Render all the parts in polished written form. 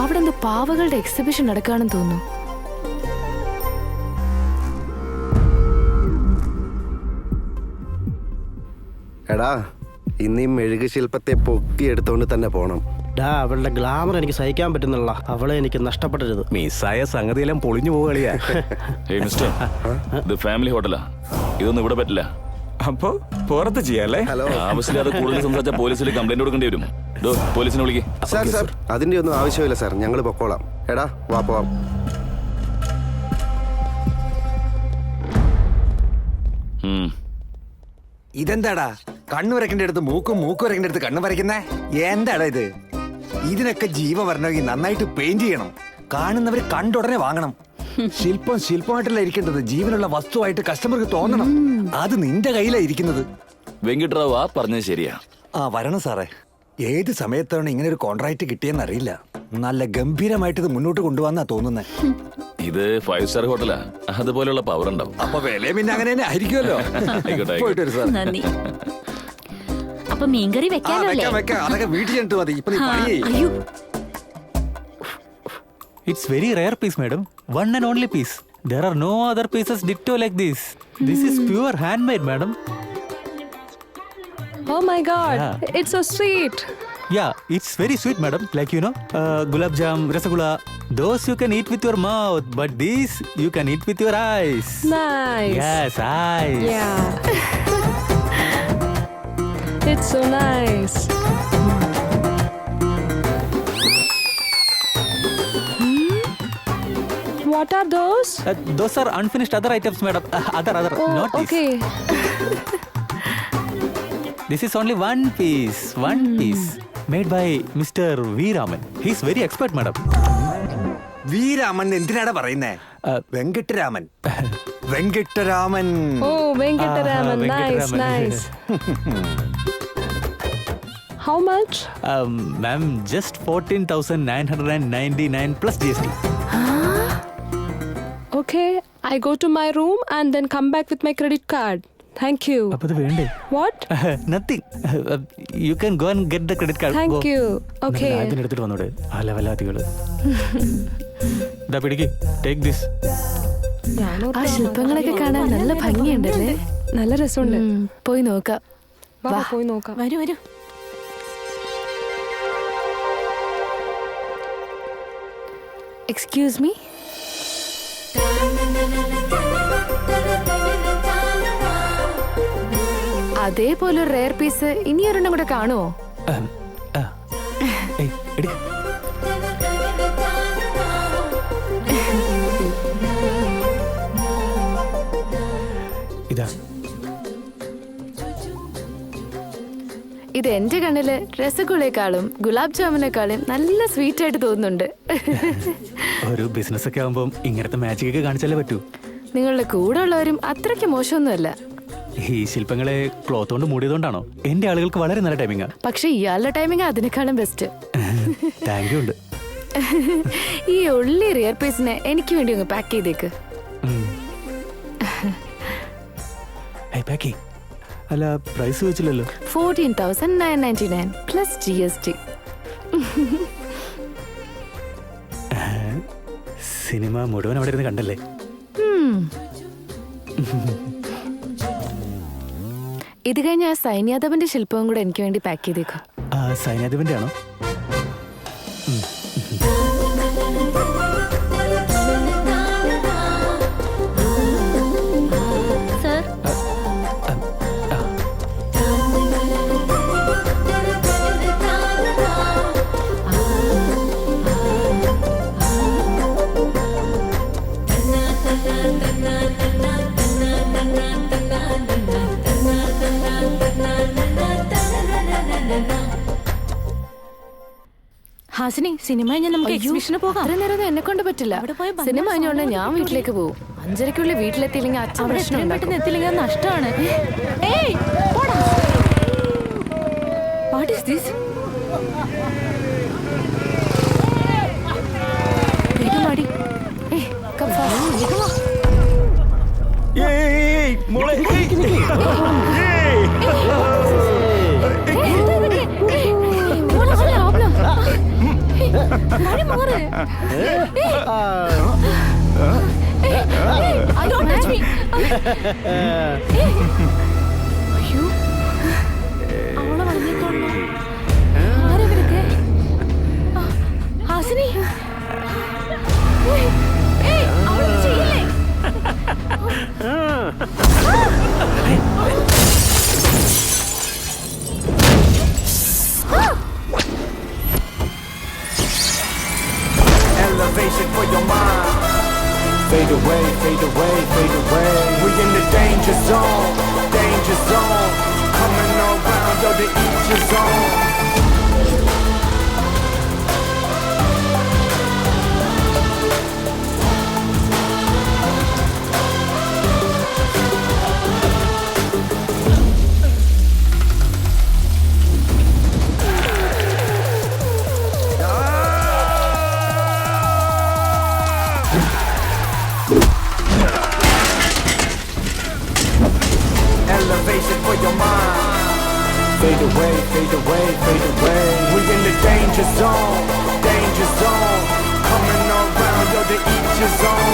അവിടെ എന്തോ പാവകളുടെ എക്സിബിഷൻ നടക്കുകയാണെന്ന് തോന്നുന്നു. എടാ, ഇന്ന് ഈ മെഴുക് ശില്പത്തെ പൊക്കിയെടുത്തോണ്ട് തന്നെ പോണം. അവളുടെ ഗ്ലാമർ എനിക്ക് സഹിക്കാൻ പറ്റുന്നില്ല. അവളെ എനിക്ക് നഷ്ടപ്പെടരുത്. മിസ്സായ സംഗതിയെല്ലാം പൊളിഞ്ഞു പോവുകയാ. മിസ്റ്റർ, ഇത് ഫാമിലി ഹോട്ടലാ, ഇതൊന്നും ഇവിടെ പറ്റില്ല. അപ്പൊ പുറത്ത് ചെയ്യാല്ലേ? ഹലോ, ആവശ്യമില്ലാതെ കൂടുതൽ സംസാരിച്ച പോലീസിൽ കംപ്ലൈന്റ് കൊടുക്കേണ്ടി വരും. പോലീസിനെ വിളിക്കേ. സാർ അതിന്റെ ഒന്നും ആവശ്യമില്ല സാർ, ഞങ്ങൾ പൊക്കോളാം. എടാ വാ പോവാം. ഇതെന്താടാ കണ്ണു വരയ്ക്കേണ്ട അടുത്ത് മൂക്ക് വരയ്ക്കേണ്ട അടുത്ത് കണ്ണു വരയ്ക്കുന്നേ? എന്താടാ ഇത്? ഇതിനൊക്കെ ജീവ വരണമെങ്കിൽ നന്നായിട്ട് പെയിന്റ് ചെയ്യണം. കാണുന്നവര് കണ്ടുടനെ വാങ്ങണം. ശില്പമായിട്ടല്ല ഇരിക്കേണ്ടത്, ജീവനുള്ള വസ്തുവായിട്ട് കസ്റ്റമർക്ക് തോന്നണം. അത് നിന്റെ കയ്യിലാ ഇരിക്കുന്നത്. വെങ്കിട്ടറാവ് ആ പറഞ്ഞത് ശരിയാ. വരണം സാറേ. ഏത് സമയത്താണ് ഇങ്ങനെ ഒരു കോൺട്രാക്ട് കിട്ടിയെന്ന് അറിയില്ല. നല്ല ഗംഭീരമായിട്ട് ഇത് മുന്നോട്ട് കൊണ്ടുപോകാന്നാ തോന്നുന്നേ. ഇത് 5 സ്റ്റാർ ഹോട്ടലാ, അതുപോലെയുള്ള പവർ ഉണ്ടാവും. അപ്പൊ വില പിന്നെ അങ്ങനെ തന്നെ ആയിരിക്കുമല്ലോ. പോയിട്ട് വരും സാർ. അപ്പൊ മീൻകറി വെക്കാനല്ലേ? അതൊക്കെ വീട്ടിൽ ചെന്നിട്ട് മതി. ഇപ്പൊ നീ പണി ചെയ്യ്. It's very rare piece, madam. One and only piece. There are no other pieces ditto like this. This is pure handmade, madam. Oh my God, Yeah. it's so sweet. Yeah, it's very sweet, madam. Like gulab jam, rasagula. Those you can eat with your mouth, but these you can eat with your eyes. Nice. Yes, eyes. Yeah. It's so nice. What are those? Those are unfinished other items, madam. Other, Oh, not these. okay. This is only one piece. One piece. Made by Mr. V. Raman. He's very expert, madam. വീരാമൻ എന്തിനാണ് പറയുന്നേ? Venkitaraman. Venkitaraman. Oh, Venkataraman. Nice, Venkataraman. nice. How much? Ma'am, just 14,999 plus GST. Okay, I go to my room and then come back with my credit card. Thank you. Appo adu vende. What? Nothing. You can go and get the credit card. Thank Go. you. Okay. അതിന് എടുത്തിട്ട് വന്നോടെ ആ ലെവലാത്തികള്. ദാ പിടിക്ക്. Take this. ആ ശില്പങ്ങളൊക്കെ കാണാൻ നല്ല ഭംഗിയുണ്ടല്ലേ? നല്ല രസമുണ്ട്. പോയി നോക്കാം. വാ പോയി നോക്കാം. വരൂ. Excuse me? അതേപോലെ ഒരു റെയർ പീസ് ഇനി ഒരെണ്ണം കൂടെ കാണുമോ? ഏയ്, എടി. ഇതാ. ഇത് എന്റെ കണ്ണില് രസഗുളയെക്കാളും ഗുലാബ് ജാമുനേക്കാളും നല്ല സ്വീറ്റ് ആയിട്ട് തോന്നുന്നുണ്ട്. ഒരു ബിസിനസ് ഒക്കെ ആവുമ്പോ ഇങ്ങനത്തെ മാജിക് ഒക്കെ കാണിച്ചാലേ പറ്റൂ. നിങ്ങളുടെ കൂടെ ഉള്ളവരും അത്രയ്ക്ക് മോശമൊന്നുമല്ല. ഈ ശില്പങ്ങളെ ക്ലോത്ത് കൊണ്ട് മൂടിയതുകൊണ്ടാണോ? എന്റെ ആളുകൾക്ക് വളരെ നല്ല ടൈമിംഗാ. പക്ഷെ ഇയാളുടെ ടൈമിംഗ് അതിനേക്കാളും ബെസ്റ്റ്. താങ്ക് യു ഉണ്ട്. ഈ ഉള്ളി റിയർ പീസിനെ എനിക്ക് വേണ്ടി ഒന്ന് പാക്ക് ചെയ്തേക്ക്. പാക്കി. അല്ല, പ്രൈസ് വെച്ചില്ലല്ലോ. 14,999 plus GST. സിനിമ മുഴുവൻ അവിടെ ഇരുന്ന് കണ്ടല്ലേ? ഇത് കഴിഞ്ഞ ആ സൈന്യാദവന്റെ ശില്പവും കൂടെ എനിക്ക് വേണ്ടി പാക്ക് ചെയ്തേക്കും. സൈന്യാദേവന്റെ ആണോ? സർ, ഹാസിനി, സിനിമ കഴിഞ്ഞാൽ നമുക്ക് എക്സിബിഷന് പോകാം. അത്ര നേരം എന്നെ കൊണ്ട് പറ്റില്ല. സിനിമ കഴിഞ്ഞോണ്ട് ഞാൻ വീട്ടിലേക്ക് പോകും. 5:30 വീട്ടിലെത്തിയില്ലെങ്കിൽ അച്ഛൻ പ്രശ്നം ഉണ്ടാക്കും. എത്തില്ലെങ്കിൽ നഷ്ടമാണ്. What is this? വേഗമാടി. come fast. മോളെ What's the problem? വഴി മാറ്. I don't touch me. അയ്യോ, അവളെ വന്നേക്കാണല്ലോ. ആരാ ഇവരൊക്കെ? ഹാസിനി, അവളൊന്നും ചെയ്യില്ലേ? Elevation for your mind. Fade away, fade away, fade away. We in the danger zone, danger zone. Coming around, yo, to each his own. Elevation for your mind. Fade away, fade away, fade away. We in the danger zone, danger zone. Coming around, yo, to each his own.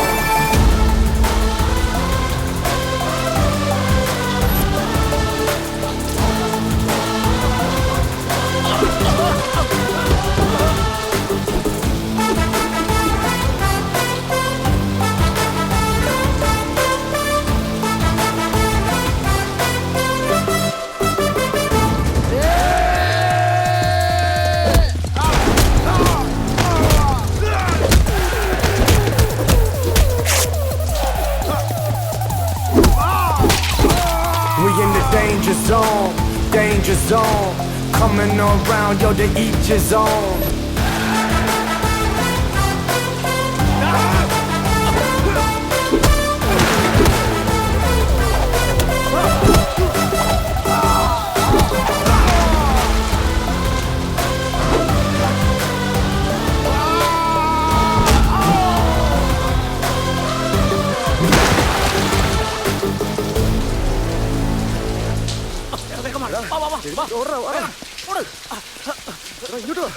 We in the danger zone, danger zone. Coming around, yo, to each his own.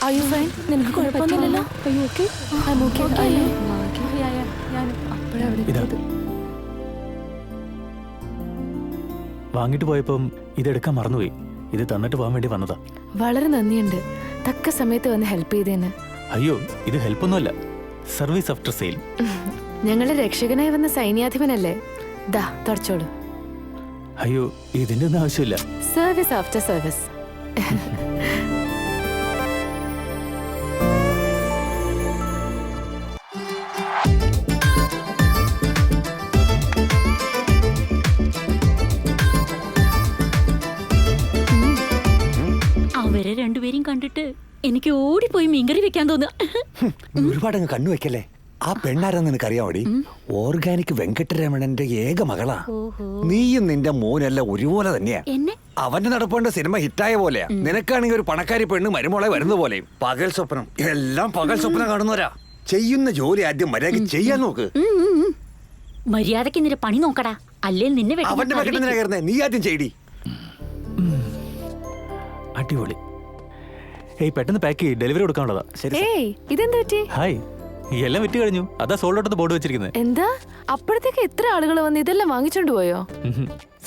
Are you fine? നിനക്ക് കുഴപ്പമൊന്നുമില്ലല്ലോ? Are you okay? I'm okay. അയ്യോ, ഞാൻ അപ്പോഴാ അവിടെ ഇതാ. എത്തിയത്. വാങ്ങിട്ട് പോയപ്പം ഇതെടുക്കാൻ മറന്നുപോയി. ഇത് തന്നിട്ട് പോകാൻ വേണ്ടി വന്നതാ. വളരെ നന്ദിയുണ്ട്, തക്ക സമയത്ത് വന്ന് ഹെൽപ്പ് ചെയ്തേന്. അയ്യോ, ഇത് ഹെൽപ്പൊന്നുമല്ല, സർവീസ് ആഫ്റ്റർ സെയിൽ. ഞങ്ങളുടെ രക്ഷകനായി വന്ന സൈന്യാധിപനല്ലേ? ദാ തുടച്ചോളൂ. അയ്യോ, ഇതിന്റെ ഒന്നും ആവശ്യമില്ല. Service after service. അവരെ രണ്ടുപേരും കണ്ടിട്ട് എനിക്ക് ഓടിപ്പോയി മീൻകറി വെക്കാൻ തോന്നുക. ഒരുപാടങ്ങ് കണ്ണു വെക്കല്ലേ. ആ പെണ്ണാരെന്ന് നിനക്കറിയാമോടി? ഓർഗാനിക് വെങ്കട്ടരമണന്റെ ഏക മകളാ. നീയും നിന്റെ മോനെല്ലാം ഒരുപോലെ തന്നെയാ. എന്നെ അവന്റെ നടപ്പുണ്ട് സിനിമ ഹിറ്റായ പോലെയാ. നിനക്കാണെങ്കിൽ ഒരു പണക്കാരി പെണ്ണ് മരുമോളെ വരുന്ന പോലെയും. പകൽ സ്വപ്നം, എല്ലാം പകൽ സ്വപ്നം കാണുന്നവരാ. ചെയ്യുന്ന ജോലി ആദ്യം മര്യാദയ്ക്ക് ചെയ്യാൻ നോക്ക്. മര്യാദക്ക് നിന്റെ പണി നോക്കടാ, അല്ലേ നിന്നെ വെട്ടി അവന്റെ ഞാൻ പക്കത്ത് കയറുന്നേ, നീ ആദ്യം ചെയ്യടി. അടിപൊളി. ഏയ്, പെട്ടെന്ന് പാക്ക് ചെയ്യ്, ഡെലിവറി കൊടുക്കാനുള്ളതാ. ശരി സർ. ഏയ്, ഇതെന്ത് പറ്റി? ഹായ്, എല്ലാം വിറ്റ് കഴിഞ്ഞു. അതാ സോൾഡ് ഔട്ട് ബോർഡ് വെച്ചിരിക്കുന്നത്. എന്താ അപ്പോഴത്തേക്ക് എത്ര ആളുകൾ വന്ന് ഇതെല്ലാം വാങ്ങിച്ചോണ്ട് പോയോ?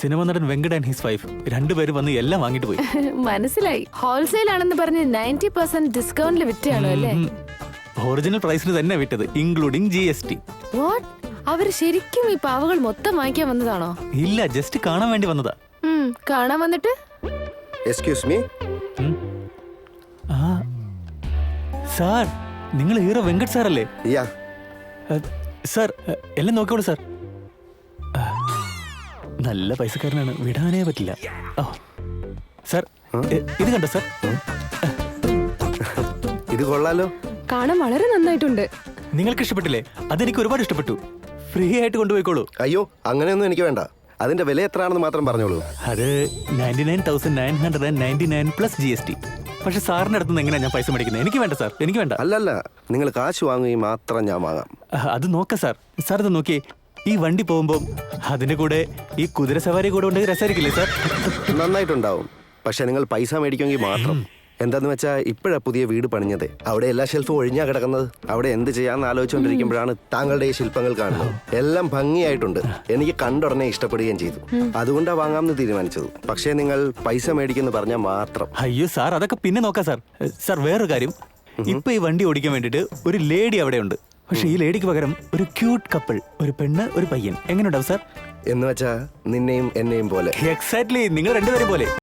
സിനിമ നടൻ വെങ്കട് ആൻഡ് ഹിസ് വൈഫ് രണ്ടുപേരും വന്ന് എല്ലാം വാങ്ങിട്ട് പോയി. മനസ്സിലായി. ഹോൾസെയിൽ ആണെന്ന് പറഞ്ഞ് 90% ഡിസ്കൗണ്ടിൽ വിറ്റാണോ അല്ലേ? ഒറിജിനൽ പ്രൈസിന് തന്നെ വിറ്റത്, ഇൻക്ലൂഡിംഗ് GST. വാട്ട്? അവര് ശരിക്കും ഈ പാവകൾ മൊത്തം വാങ്ങിക്കാൻ വന്നതാണോ? ഇല്ല, ജസ്റ്റ് കാണാൻ വേണ്ടി വന്നതാ. കാണാൻ വന്നിട്ട് എക്സ്ക്യൂസ് മീ. ആ സാർ, നിങ്ങൾ ഹീറോ വെങ്കട് സാർ അല്ലേ? യാ. സാർ, എല്ലാം നോക്കിക്കോളൂ സാർ. നല്ല പൈസക്കാരനാണ്, വിടാനേ പറ്റില്ല. ഓ സാർ, ഇത് കണ്ടോ സാർ? ഇത് കൊള്ളാലോ. കാണാൻ വളരെ നന്നായിട്ടുണ്ട്. നിങ്ങൾക്ക് ഇഷ്ടപ്പെട്ടില്ലേ? അതെനിക്ക് ഒരുപാട് ഇഷ്ടപ്പെട്ടു. ഫ്രീ ആയിട്ട് കൊണ്ടുപോയിക്കോളൂ. അയ്യോ, അങ്ങനെയൊന്നും എനിക്ക് വേണ്ട. അതിന്റെ വില എത്രയാണെന്ന് മാത്രം പറഞ്ഞോളൂ. അത് 99,999 പ്ലസ് GST. പക്ഷെ സാറിന്റെ അടുത്ത് നിന്ന് എങ്ങനെയാ ഞാൻ പൈസ മേടിക്കുന്നത്? എനിക്ക് വേണ്ട സാർ, എനിക്ക് വേണ്ട. അല്ലല്ല, നിങ്ങൾ കാശ് വാങ്ങുകയും മാത്രം ഞാൻ വാങ്ങാം. അത് നോക്കാം സാർ. സാർ ഇത് നോക്കിയേ, ഈ വണ്ടി പോകുമ്പോൾ അതിന്റെ കൂടെ ഈ കുതിര സവാരി കൂടെ ഉണ്ടെങ്കിൽ രസമായിരിക്കില്ലേ സാർ? നന്നായിട്ടുണ്ടാവും. പക്ഷെ നിങ്ങൾ പൈസ മേടിക്കുമെങ്കിൽ മാത്രം. എന്താന്ന് വെച്ചാ ഇപ്പോഴാ പുതിയ വീട് പണിഞ്ഞത്. അവിടെ എല്ലാ ഷെൽഫും ഒഴിഞ്ഞാ കിടക്കുന്നത്. അവിടെ എന്ത് ചെയ്യാന്ന് ആലോചിച്ചുകൊണ്ടിരിക്കുമ്പോഴാണ് താങ്കളുടെ ഈ ശില്പങ്ങൾ കാണുന്നത്. എല്ലാം ഭംഗിയായിട്ടുണ്ട്. എനിക്ക് കണ്ടുടനെ ഇഷ്ടപ്പെടുകയും ചെയ്തു. അതുകൊണ്ടാ വാങ്ങാമെന്ന് തീരുമാനിച്ചത്. പക്ഷേ നിങ്ങൾ പൈസ മേടിക്കുന്നു പറഞ്ഞാൽ മാത്രം. അയ്യോ സാർ, അതൊക്കെ പിന്നെ നോക്കാം സാർ. സാർ വേറൊരു കാര്യം, ഇപ്പൊ ഈ വണ്ടി ഓടിക്കാൻ വേണ്ടിട്ട് ഒരു ലേഡി അവിടെ ഉണ്ട്. പക്ഷെ ഈ ലേഡിക്ക് പകരം ഒരു ക്യൂട്ട് കപ്പിൾ, ഒരു പെണ്ണ് ഒരു പയ്യൻ, എങ്ങനെയുണ്ടാവും സാർ? എന്ന് വെച്ചാ നിന്നെയും എന്നെയും പോലെ. എക്സാക്ട്ലി, നിങ്ങൾ രണ്ടുപേരും പോലെ.